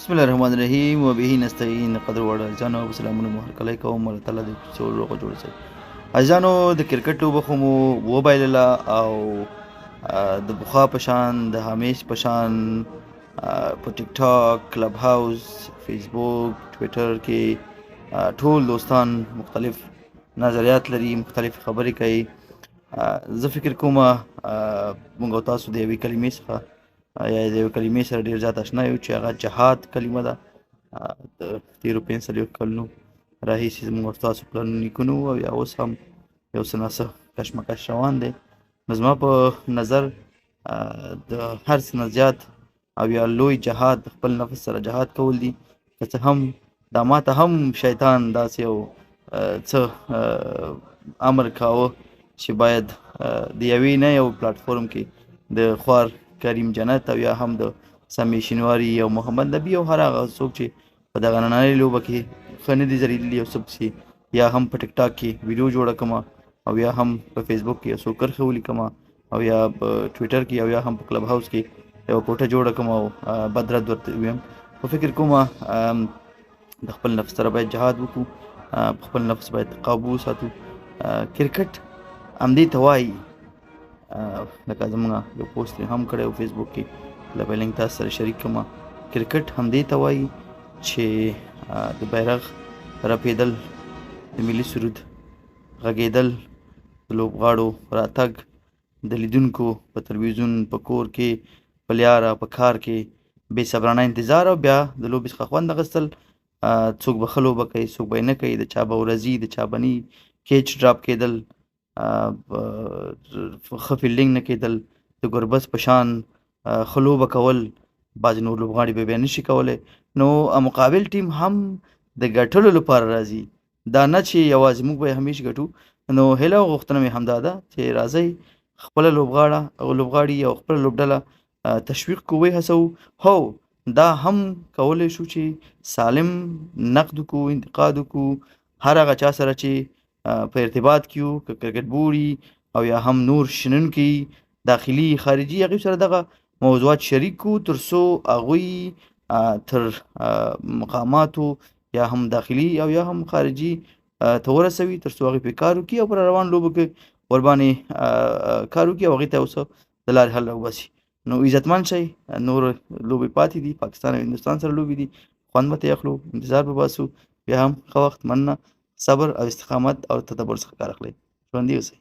بسم الله الرحمن الرحیم و به نستعین قدر وړ ځانو سلامونه مو هرکلی کوم الله تعالی دې څو روغ جوړ شي عزیزانو د کرکټ لوبه خو مو وبایلله او د پخوا په شان د همیش په شان په ټیک ټاک کلب هاوس فیسبوک ټویټر کې ټول دوستان مختلف نظریات لري مختلف خبرې کوي زه فکر کوم موږ او تاسو د یوې کلمې څخه یا د یوې کلمې سره ډېر زیات اشنا یو چې هغه جهاد کلمه ده د تېرو 45 کلونو راهیسې زموږ او ستاسو پلرونو نیکونو او یا اوس هم یو څه ناڅه کشمکش روان دی نو زما په نظر د هر څه نه زیات او یا لوی جهاد د خپل نفس سره جهاد کول دي که څه هم دا ماته هم شیطان داسې یو څه امر کاوه چې باید د یوې نه یو پلاتفورم کې د خوار کریم جنت او یا هم د سمی شینواري او محمد نبي او هر هغه څوک چې په دغه نننۍ لوبه کې ښه نه دي ځلیدلي او څه پسې یا هم په ټیک ټاک کې ویډیو جوړه کړمه او یا هم په فیسبوک کې یو څو کرښې ولیکمه او یا په ټویټر کې او یا هم په کلب هاوس کې یو کوټه جوړه کړمه او بد رد ورته ویم په فکر کومه د خپل نفس سره باید جهاد وکړو په خپل نفس باید قابو وساتو کرکټ همدې ته وایي لکه زموږ یو پوسټ هم کړی و فیسبوک کې لکه لینک تاسو سره شریک کړم کرکټ همدې ته وایي چې د بیرغ رپېدل د ملي سرود غږېدل د لوبغاړو راتګ د لیدونکو په تلویزیون په کور کې په لیاره په کار کې بې صبرانه انتظار او بیا د لوبې څخه خوند اخیستل څوک به ښه لوبه کوي څوک به یې نه کوي د چا به ورځي د چا به نه کیچ ډراپ کېدل ښه فیلډینګ نه کېدل د ګربز په شان ښه لوبه کول بعضې نور لوبغاړي به بیا نشي کولی نو مقابل ټیم هم د ګټلو لپاره راځي دا نه چې یوازې موږ به همیش ګټو نو هیله او غوښتنه مې همدا ده چې راځئ خپله لوبغاړي او خپله لوبډله تشویق کو وهڅوو هو دا هم کولی شو چې سالم نقد وکړو انتقاد وکړو هر هغه چا سره چې په ارتباط کې یو که کرکټ بوري او یا هم نور شنونکي داخلي خارجي هغوی سره دغه موضوعات شریک کړو تر څو هغوی تر مقاماتو یا هم داخلي او یا هم خارجي ته ورسوي تر څو هغوی پرې کار وکړي او پر روان لوبو کې ورباندې کار وکړي او هغوی ته اوس د لارې حل راوباسي نو عزتمند شئ نور لوبې پاتې دي پاکستان او هندوستان سره لوبې دي خوند به ترې اخلو انتظار به باسو بیا هم ښه وخت مننه صبر او استقامت او تدبر څخه کار اخلئ ژوندي اوسئ